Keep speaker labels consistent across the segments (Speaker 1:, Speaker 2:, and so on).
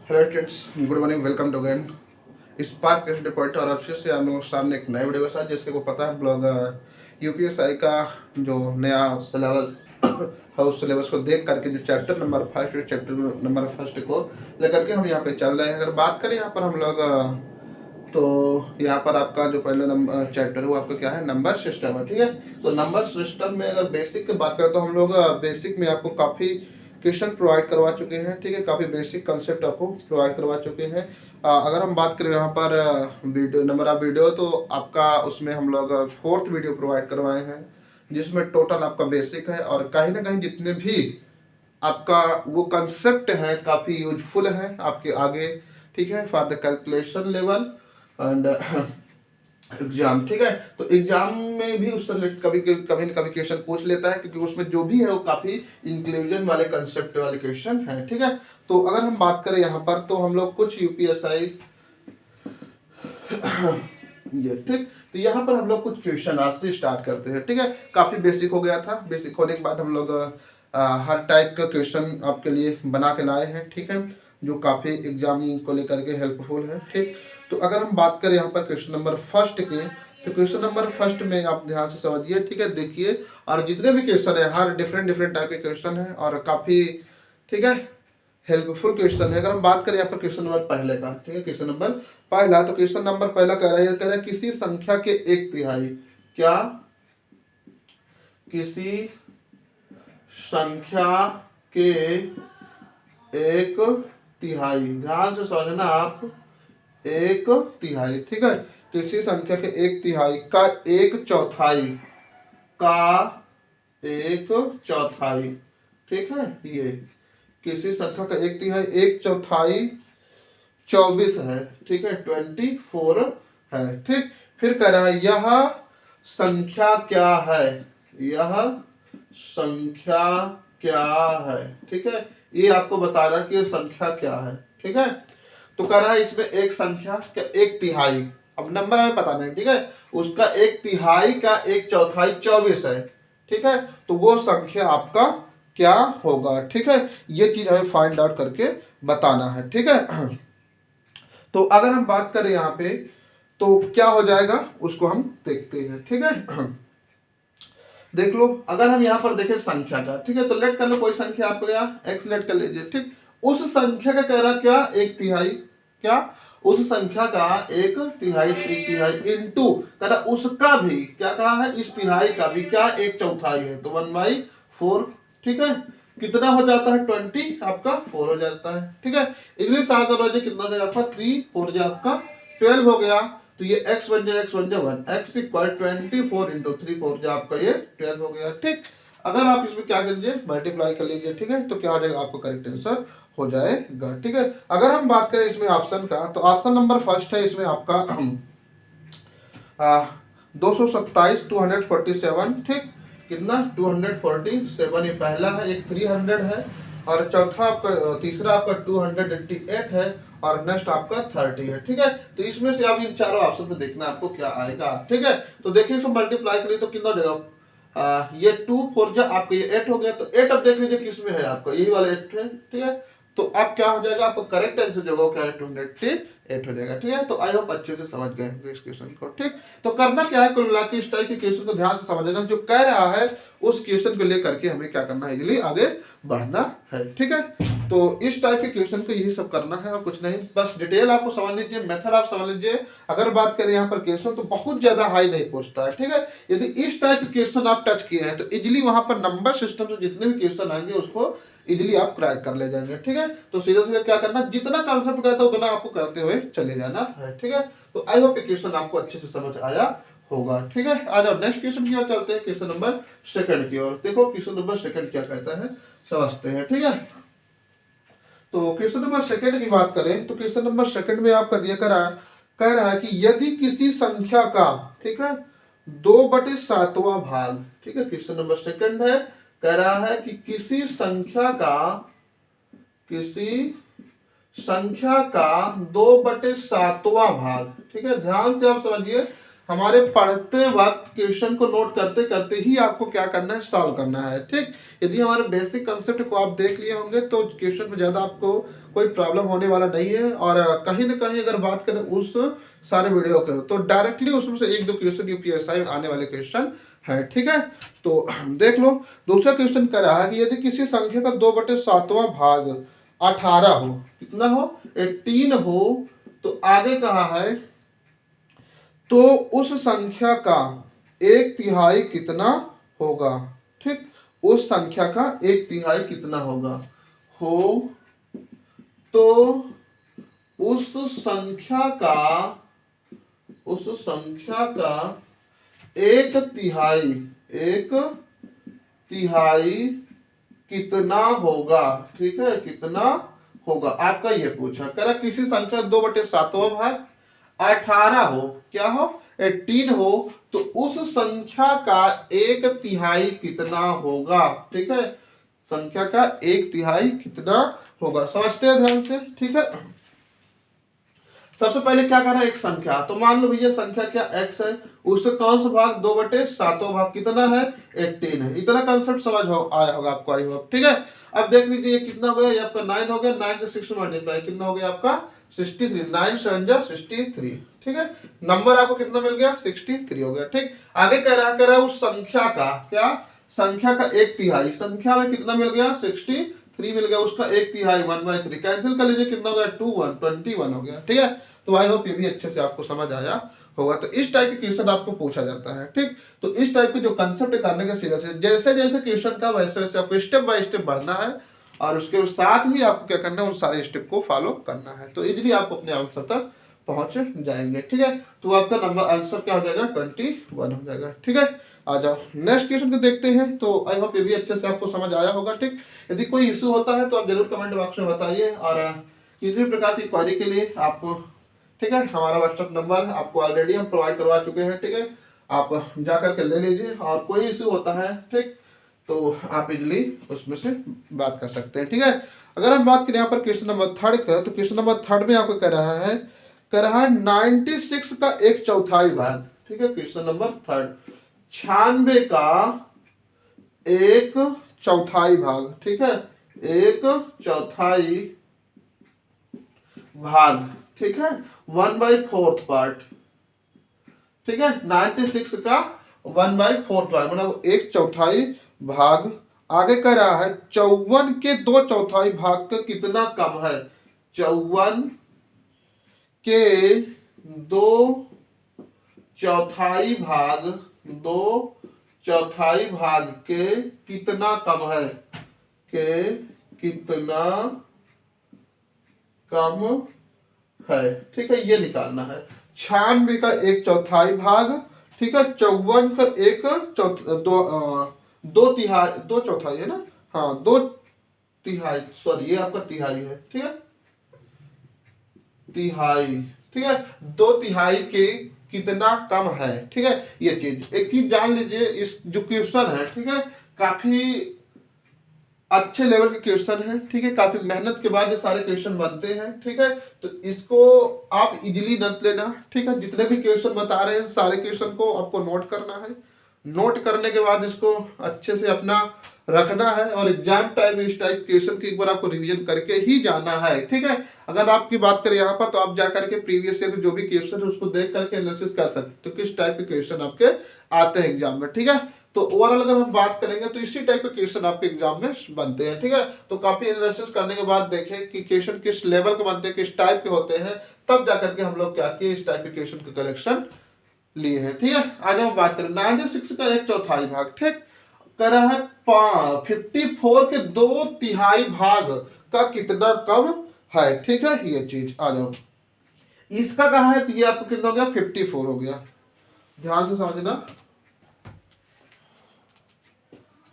Speaker 1: Hello friends, good morning, welcome to again Spark Test Point. और अब फिर से आप लोगों के सामने एक नए वीडियो के साथ, जिसके को पता है ब्लॉग यूपीएसआई का जो नया सिलेबस है उस सिलेबस को देख करके जो चैप्टर नंबर फर्स्ट को लेकर के हम यहाँ पे चल रहे हैं। अगर बात करें यहाँ पर हम लोग तो यहाँ पर आपका जो पहला नंबर चैप्टर है वो आपका क्या है, नंबर सिस्टम है। ठीक है, तो नंबर सिस्टम में अगर बेसिक की बात करें तो हम लोग बेसिक में आपको काफ़ी क्वेश्चन प्रोवाइड करवा चुके हैं। ठीक है, काफ़ी बेसिक कंसेप्ट आपको प्रोवाइड करवा चुके हैं। अगर हम बात करें यहाँ पर वीडियो नंबर ऑफ वीडियो, तो आपका उसमें हम लोग फोर्थ वीडियो प्रोवाइड करवाए हैं, जिसमें टोटल आपका बेसिक है और कहीं ना कहीं जितने भी आपका वो कंसेप्ट है काफ़ी यूजफुल है आपके आगे। ठीक है, for the calculation level and exam. ठीक है, तो एग्जाम में भी उससे रिलेटेड कभी कभी न कभी क्वेश्चन पूछ लेता है, क्योंकि उसमें जो भी है वो काफ़ी इंक्लूजन वाले कंसेप्ट वाले क्वेश्चन है। ठीक है, तो अगर हम बात करें यहाँ पर तो हम लोग कुछ यूपीएसआई ये ठीक, तो यहाँ पर हम लोग कुछ क्वेश्चन आज से स्टार्ट करते हैं। ठीक है, काफ़ी बेसिक हो गया था। बेसिक होने के बाद हम लोग हर टाइप का क्वेश्चन आपके लिए बना के लाए हैं। ठीक है, जो काफ़ी एग्जाम को लेकर के हेल्पफुल है। ठीक, तो अगर हम बात करें यहाँ पर क्वेश्चन नंबर फर्स्ट के, तो क्वेश्चन नंबर फर्स्ट में आप ध्यान से समझिए। ठीक है, देखिए, और जितने भी क्वेश्चन है हर डिफरेंट डिफरेंट टाइप के क्वेश्चन है और काफ़ी ठीक है हेल्पफुल क्वेश्चन है। अगर हम बात करें यहाँ पर क्वेश्चन नंबर पहले का, ठीक है, क्वेश्चन नंबर पहला, तो क्वेश्चन नंबर पहला कह रहा है किसी संख्या के एक तिहाई, क्या किसी संख्या के एक तिहाई, ध्यान से समझना आप, एक तिहाई। ठीक है, किसी संख्या के एक तिहाई का एक चौथाई का एक चौथाई। ठीक है, ये किसी संख्या का एक तिहाई एक चौथाई 24 है। ठीक है, 24 है। ठीक, फिर कह रहा है यह संख्या क्या है, यह संख्या क्या है। ठीक है, ये आपको बता रहा है कि यह संख्या क्या है। ठीक है, तो कह रहा है इसमें एक संख्या का एक तिहाई, अब नंबर हमें पता नहीं। ठीक है, उसका एक तिहाई का एक चौथाई 24 है। ठीक है, तो वो संख्या आपका क्या होगा। ठीक है, ये चीज हमें फाइंड आउट करके बताना है। ठीक है, तो अगर हम बात करें यहाँ पे तो क्या हो जाएगा उसको हम देखते हैं। ठीक है, देख लो, अगर हम यहाँ पर देखें संख्या का, ठीक है, तो लेट कर लो कोई संख्या आपको यहाँ एक्स लेट कर लीजिए। ठीक, उस संख्या का कह रहा क्या, एक तिहाई, क्या उस संख्या का एक तिहाई, एक तिहाई इंटू कह रहा उसका भी क्या कहा है, इस तिहाई का भी क्या एक चौथाई है, तो 1/4। ठीक है, कितना हो जाता है 20, आपका 4 हो जाता है। ठीक है, इंग्लिश आंसर हो जाए कितना जाएगा आपका 3, 4 जाए आपका 12 हो गया। तो ये x बन जाए 1 x इक्वल 24 इंटू 3 4 जो आपका ये 12 हो गया। ठीक, अगर आप इसमें क्या कर लीजिए, मल्टीप्लाई कर लीजिए। ठीक है, तो क्या हो जाएगा आपका करेक्ट आंसर हो जाएगा। ठीक है, अगर हम बात करें इसमें ऑप्शन का, तो ऑप्शन नंबर फर्स्ट है इसमें आपका 227 247। ठीक, कितना 247 ये पहला है, एक 300 है और चौथा आपका तीसरा आपका 288 है और नेक्स्ट आपका 30 है। ठीक है, तो इसमें से आप इन चारों ऑप्शन पे देखना आपको क्या आएगा। ठीक है, तो देखिए इसको मल्टीप्लाई करिए तो कितना हो जाएगा, ये 2 4 जा आपका ये 8 हो गया, तो 8 अब देख लीजिए किसमें है आपका, यही वाला 8 है। ठीक है, तो अब क्या हो जाएगा आपका करेक्ट आंसर जो होगा क्या है 288 हो जाएगा। ठीक है, तो आई होप अच्छे से समझ गए इस क्वेश्चन को। ठीक, तो करना क्या है, कुल मिला के इस टाइप के क्वेश्चन को ध्यान से समझना, जो कह रहा है उस क्वेश्चन को लेकर के हमें क्या करना है, इजीली आगे बढ़ना है। ठीक है, तो इस टाइप के क्वेश्चन को यही सब करना है और कुछ नहीं, बस डिटेल आपको समझ लीजिए, मेथड आप समझ लीजिए। अगर बात करें यहाँ पर क्वेश्चन तो बहुत ज्यादा हाई नहीं पूछता है। ठीक है, यदि इस टाइप के क्वेश्चन आप टच किए हैं तो इजिली वहां पर नंबर सिस्टम से जितने भी क्वेश्चन आएंगे उसको इजिली आप क्रैक कर ले जाएंगे। ठीक है, तो सीधे सीधे क्या करना, जितना कंसेप्ट कहता है उतना आपको करते हुए चले जाना है। ठीक है, तो आई होप क्वेश्चन आपको अच्छे से समझ आया होगा। ठीक है, आज अब नेक्स्ट क्वेश्चन की ओर चलते हैं, क्वेश्चन नंबर सेकंड की ओर। देखो क्वेश्चन नंबर सेकंड क्या कहता है समझते हैं। ठीक है, तो क्वेश्चन नंबर सेकंड की बात करें तो क्वेश्चन नंबर सेकंड में आपका दिया कह रहा है कि यदि किसी संख्या का, ठीक है, 2/7वां भाग, ठीक है, क्वेश्चन नंबर सेकंड है, कह रहा है कि किसी संख्या का 2/7वां भाग, ठीक है, ध्यान से आप समझिए, हमारे पढ़ते वक्त क्वेश्चन को नोट करते करते ही आपको क्या करना है, सॉल्व करना है। ठीक, यदि हमारे बेसिक कंसेप्ट को आप देख लिए होंगे तो क्वेश्चन में ज़्यादा आपको कोई प्रॉब्लम होने वाला नहीं है। और कहीं ना कहीं अगर बात करें उस सारे वीडियो के, तो डायरेक्टली उसमें से एक दो क्वेश्चन यूपीएसआई आने वाले क्वेश्चन है। ठीक है, तो देख लो। दूसरा क्वेश्चन कह रहा है कि यदि किसी संख्या का 2/7वां भाग 18 हो, कितना हो, 18 हो, तो आगे कहा है तो उस संख्या का 1/3 कितना होगा। ठीक, उस संख्या का 1/3 कितना होगा, हो तो उस संख्या का 1/3 कितना होगा। ठीक है, कितना होगा आपका ये पूछा। कह रहा किसी संख्या 2/7वां भाग 18 हो, क्या हो, 18 हो, तो उस संख्या का 1/3 कितना होगा। ठीक है, संख्या का 1/3 कितना होगा, समझते हैं ध्यान से। ठीक है, सबसे पहले क्या करना है, एक संख्या, तो मान लो भैया संख्या क्या x है, उससे कौन सा भाग 2/7वां भाग कितना है, 18 है। इतना कंसेप्ट समझ आया होगा आपको, आई होप। ठीक है, अब देख लीजिए कितना हो गया, ये आपका 9 हो गया, 9 से 6 मल्टीप्लाई कितना हो गया आपका 63, 9 7 जा 63। ठीक है, नंबर आपको कितना मिल गया, 63 हो गया। ठीक, आगे कह रहा है उस संख्या का क्या, संख्या का 1/3, संख्या में कितना मिल गया, 63 मिल गया, उसका 1/3 1/3 कैंसिल कर लीजिए, कितना हो गया 21 हो गया। ठीक है, तो आई होप ये भी अच्छे से आपको समझ आया होगा। तो इस टाइप के क्वेश्चन आपको पूछा जाता है। ठीक, तो इस टाइप के जो कंसेप्ट करने का सीधा से जैसे जैसे क्वेश्चन का वैसे वैसे आपको स्टेप बाय स्टेप बढ़ना है, और उसके साथ ही आपको क्या करना है, उन सारे स्टेप को फॉलो करना है, तो इजीली आप अपने आंसर तक पहुंच जाएंगे। ठीक है, तो आपका नंबर आंसर क्या हो जाएगा, 21 हो जाएगा। ठीक है, आ जाओ नेक्स्ट क्वेश्चन को देखते हैं। तो आई होप ये भी अच्छे से आपको समझ आया होगा। ठीक, यदि कोई इशू होता है तो आप जरूर कमेंट बॉक्स में बताइए, और किसी भी प्रकार की क्वेरी के लिए आपको, ठीक है, हमारा व्हाट्सएप नंबर आपको ऑलरेडी हम प्रोवाइड करवा चुके हैं। ठीक है, आप जा करके ले लीजिए, और कोई इशू होता है ठीक तो आप इजली उसमें से बात कर सकते हैं। ठीक है, अगर हम बात करें यहाँ पर क्वेश्चन नंबर 3 का, तो क्वेश्चन नंबर 3 में आपको कह रहा है 96 का 1/4 भाग। ठीक है, क्वेश्चन नंबर 3, 96 का 1/4 भाग। ठीक है, 1/4 भाग। ठीक है, 1/4 पार्ट। ठीक है, 96 का 1/4 भाग मतलब 1/4 भाग। आगे कह रहा है 54 के 2/4 भाग का कितना कम है, 54 के 2/4 भाग, 2/4 भाग के कितना कम है, के कितना कम है। ठीक है, ये निकालना है। 96 का 1/4 भाग, ठीक है, 54 का 2/4 है ना, हाँ 2/3, सॉरी ये आपका तिहाई है। ठीक है, तिहाई। ठीक है, 2/3 के कितना कम है। ठीक है, ये चीज एक चीज जान लीजिए, इस जो क्वेश्चन है, ठीक है, काफी अच्छे लेवल के क्वेश्चन है। ठीक है, काफी मेहनत के बाद ये सारे क्वेश्चन बनते हैं। ठीक है, तो इसको आप इजीली नत लेना। ठीक है, जितने भी क्वेश्चन बता रहे हैं सारे क्वेश्चन को आपको नोट करना है। नोट करने के बाद इसको अच्छे से अपना रखना है, और एग्जाम टाइम इस टाइप क्वेश्चन की एक बार आपको रिवीजन करके ही जाना है। ठीक है, अगर आपकी बात करें यहाँ पर, तो आप जा करके प्रीवियस ईयर जो भी क्वेश्चन है उसको देख करके एनालिसिस कर सकते हो, किस टाइप के क्वेश्चन आपके आते हैं एग्जाम में। ठीक है, तो ओवरऑल अगर हम बात करेंगे तो इसी टाइप के क्वेश्चन आपके एग्जाम में बनते हैं। ठीक है, तो काफी एनालिसिस करने के बाद देखें कि क्वेश्चन किस लेवल के बनते हैं, किस टाइप के होते हैं, तब जाकर के हम लोग क्या किए, इस टाइप के क्वेश्चन का कलेक्शन लिए हैं। ठीक है, आज हम बात करें 96 का 1/4 भाग। ठीक, कह रहा है 54 के 2/3 भाग का कितना कम है। ठीक है, ये चीज आ जाओ, इसका कहा है तो ये आपको कितना हो गया, 54 हो गया। ध्यान से समझना।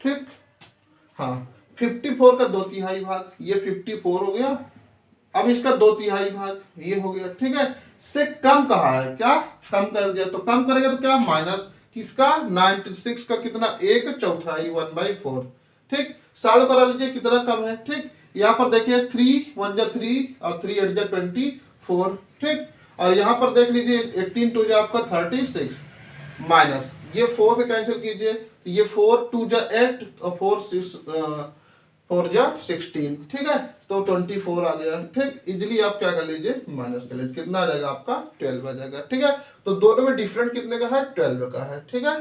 Speaker 1: ठीक, हाँ 54 का 2/3 भाग, ये 54 हो गया। अब इसका 2/3 भाग ये हो गया। ठीक है, से कम कहा है, क्या कम कर दिया, तो कम करेगा तो क्या, माइनस किसका, 96 का कितना, 1/4 1/4। ठीक, सॉल्व करा लीजिए कितना कम है। ठीक, यहाँ पर देखिए 3 1 जा 3 और 3 8 जा 24। ठीक, और यहाँ पर देख लीजिए 18 2 जा आपका 36, माइनस ये 4 से कैंसिल कीजिए, ये 4 2 जा 8 और 4 6 4 जा 16, ठीक है, तो 24 आ गया। ठीक, इजिली आप क्या कर लीजिए, माइनस कर लीजिए, कितना आ जाएगा आपका 12 आ जाएगा। ठीक है, तो दोनों में डिफरेंट कितने का है, 12 का है। ठीक है,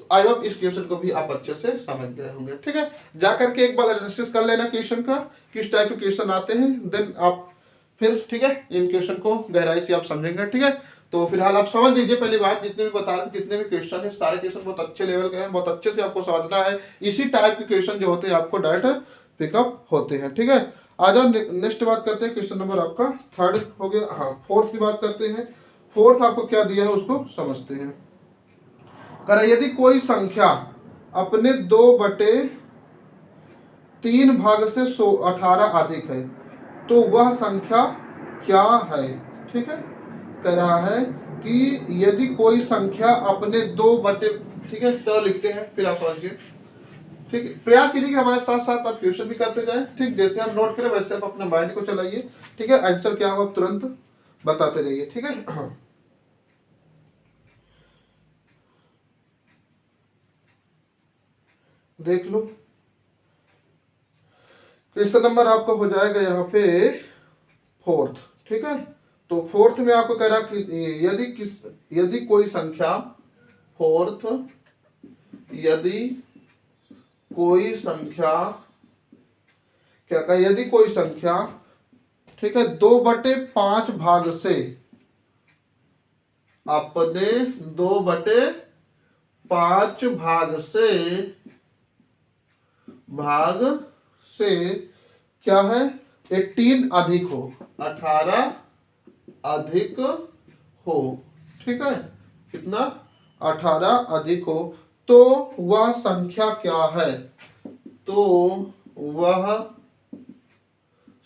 Speaker 1: तो आई होप इस क्वेश्चन को भी आप अच्छे से समझ गए होंगे। ठीक है, जाकर के एक बार एनालिसिस कर लेना क्वेश्चन का, किस टाइप के क्वेश्चन आते हैं, देन आप फिर ठीक है इन क्वेश्चन को गहराई से आप समझेंगे। ठीक है, तो फिलहाल आप समझ लीजिए पहली बात, जितने भी बता रहे जितने भी क्वेश्चन है सारे क्वेश्चन बहुत अच्छे लेवल के हैं, बहुत अच्छे से आपको समझना है। इसी टाइप के क्वेश्चन जो होते हैं आपको डायरेक्ट पिकअप होते हैं। ठीक है, आ जाओ नेक्स्ट बात करते हैं, क्वेश्चन नंबर आपका 3 हो गया। हाँ, 4th की बात करते हैं। 4th आपको क्या दिया है उसको समझते हैं। कह यदि कोई संख्या अपने 2/3 भाग से 18 अधिक है तो वह संख्या क्या है। ठीक है, कह रहा है कि यदि कोई संख्या अपने 2/, ठीक है, चलो लिखते हैं फिर आप समझिए। ठीक है, प्रयास कीजिए कि हमारे साथ साथ आप क्वेश्चन भी करते जाएं। ठीक, जैसे आप नोट करें वैसे आप अपने माइंड को चलाइए। ठीक है, आंसर क्या होगा तुरंत बताते रहिए। ठीक है, देख लो क्वेश्चन नंबर आपका हो जाएगा यहाँ पे 4th। ठीक है, तो 4th में आपको कह रहा कि यदि कोई संख्या 4th, यदि कोई संख्या क्या कहा, यदि कोई संख्या, ठीक है, 2/5 भाग से अपने 2/5 भाग से क्या है 18 अधिक हो, 18 अधिक हो। ठीक है, कितना, 18 अधिक हो तो वह संख्या क्या है, तो वह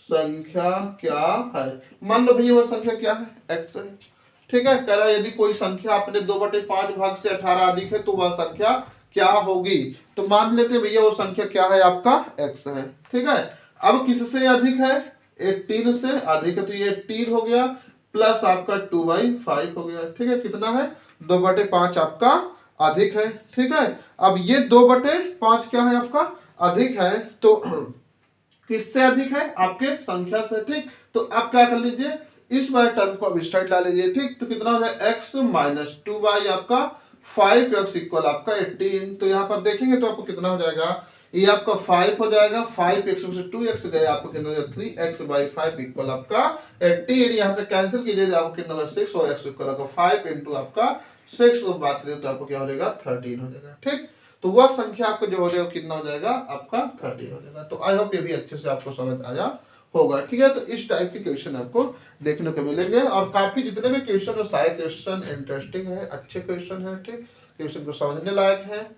Speaker 1: संख्या क्या है। मान लो भैया वह संख्या क्या है, x है। ठीक है, कह रहा है यदि कोई संख्या अपने 2/5 भाग से 18 अधिक है तो वह संख्या क्या होगी। तो मान लेते हैं भैया वो संख्या क्या है, आपका x है। ठीक है, अब किससे अधिक है, 18 से अधिक है, तो ये 18 हो गया प्लस आपका 2/5 हो गया। ठीक है, कितना है, 2/5 आपका अधिक है। ठीक है, अब ये 2/5 क्या है आपका अधिक है, तो किससे अधिक है, आपके संख्या से। ठीक, तो आप क्या कर लीजिए, इस वाले टर्म को अब स्ट्रेट ला लीजिए। ठीक, तो कितना हो गया, x माइनस 2y आपका 5x इक्वल आपका 18। तो यहाँ पर देखेंगे तो आपको कितना हो जाएगा, ये आपका 5 हो जाएगा, 5x में से 2x गए आपको कितना हो जाएगा 3x/5 इक्वल आपका 18। यहाँ से कैंसिल कीजिए आपको कितना होगा 6 और x इक्वल आपका 5 इंटू आपका 6 को बात करें तो आपको क्या हो जाएगा 13 हो जाएगा। ठीक, तो वह संख्या आपको जो हो जाएगा कितना हो जाएगा आपका 13 हो जाएगा। तो आई होप ये भी अच्छे से आपको समझ आया होगा। ठीक है, तो इस टाइप के क्वेश्चन आपको देखने को मिलेंगे और काफी जितने भी क्वेश्चन है सारे क्वेश्चन इंटरेस्टिंग है, अच्छे क्वेश्चन है। ठीक, क्वेश्चन को समझने लायक है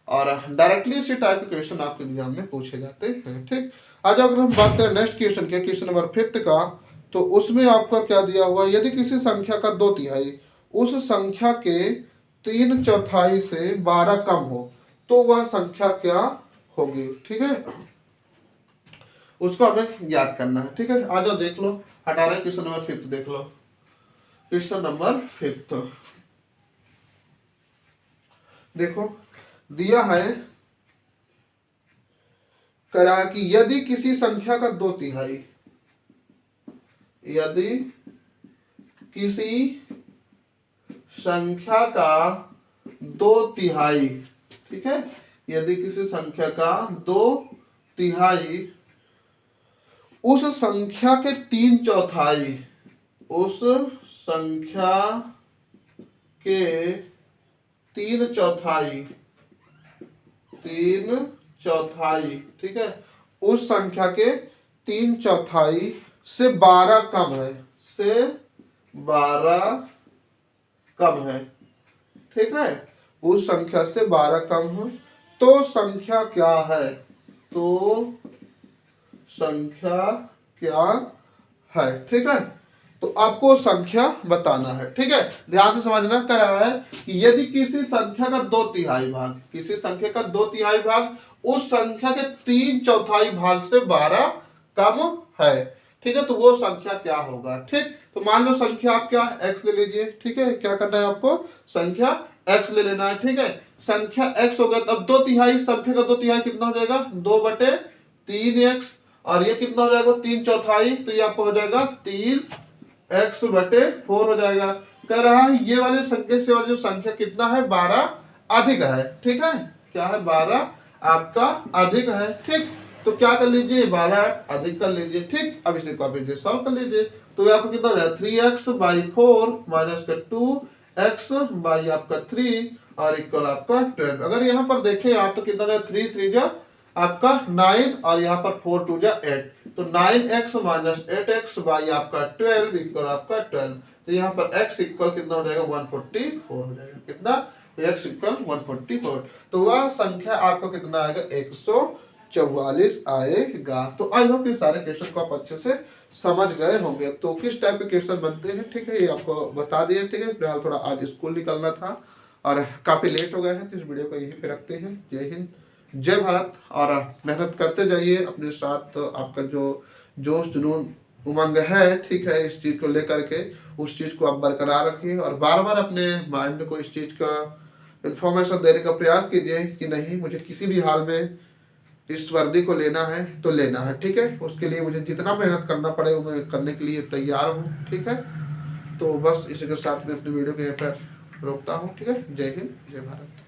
Speaker 1: और डायरेक्टली इसी टाइप के क्वेश्चन आपके एग्जाम में पूछे जाते हैं। ठीक, आज अगर हम बात करें नेक्स्ट क्वेश्चन के, क्वेश्चन नंबर 5 का, तो उसमें आपका क्या दिया हुआ, यदि किसी संख्या का 2/3 उस संख्या के 3/4 से 12 कम हो तो वह संख्या क्या होगी। ठीक है, उसको हमें याद करना है। ठीक है, आ जाओ देख लो, हटा रहे क्वेश्चन नंबर 5 देख लो। क्वेश्चन नंबर 5 देखो दिया है, कह रहा है कि यदि किसी संख्या का 2/3, यदि किसी संख्या का 2/3, ठीक है, यदि किसी संख्या का 2/3 उस संख्या के 3/4, उस संख्या के 3/4, ठीक है, उस संख्या के 3/4 से 12 कम है, से 12 कम है। ठीक है, उस संख्या से 12 कम है तो संख्या क्या है, तो संख्या क्या है। ठीक है, तो आपको संख्या बताना है। ठीक है, ध्यान से समझना, कर रहा है कि यदि किसी संख्या का 2/3 भाग, किसी संख्या का 2/3 भाग उस संख्या के 3/4 भाग से 12 कम है। ठीक है, तो वो संख्या क्या होगा। ठीक, तो मान लो संख्या आप क्या x ले लीजिए। ठीक है, क्या करना है आपको, संख्या एक्स ले लेना है, ठीक है। संख्या एक्स हो गया, अब 2/3 संख्या का 2/3 कितना हो जाएगा 2/3x, और ये कितना हो जाएगा 3/4, तो ये आपको हो जाएगा 3x/4 हो जाएगा। कह रहा है ये वाले संख्या से वाली जो संख्या कितना है 12 अधिक है, ठीक है। क्या है 12 आपका अधिक है, ठीक। तो क्या कर लीजिए 12 अधिक कर लीजिए, ठीक। अब इसे कॉपी सॉल्व कर लीजिए, तो आपको कितना हो जाएगा 3x/4 माइनस का 2x आपका 3 और इक्वल आपका 12। अगर यहाँ पर देखें आप तो कितना हो 3 3 जा आपका 9 और यहाँ पर 4 2 जा 8, तो 9x माइनस 8x बाई आपका 12 इक्वल आपका 12। तो यहाँ पर x इक्वल कितना हो जाएगा 144 हो जाएगा, कितना x इक्वल 144। तो वह संख्या आपको कितना आएगा 144 आएगा। तो आई होप ये सारे क्वेश्चन को आप अच्छे से समझ गए होंगे। तो किस टाइप के क्वेश्चन बनते हैं, ठीक है, ये आपको बता दिए, ठीक है। फिलहाल थोड़ा आज स्कूल निकलना था और काफ़ी लेट हो गया है, तो इस वीडियो को यहीं पे रखते हैं। जय हिंद, जय भारत, और मेहनत करते जाइए अपने साथ। आपका जो जोश जुनून उमंग है, ठीक है, इस चीज़ को लेकर के उस चीज़ को आप बरकरार रखिए और बार बार अपने माइंड को इस चीज़ का इंफॉर्मेशन देने का प्रयास कीजिए कि नहीं मुझे किसी भी हाल में इस वर्दी को लेना है तो लेना है, ठीक है। उसके लिए मुझे जितना मेहनत करना पड़े वो मैं करने के लिए तैयार हूँ, ठीक है। तो बस इसी के साथ मैं अपनी वीडियो को यहाँ पर रोकता हूँ, ठीक है। जय हिंद, जय भारत।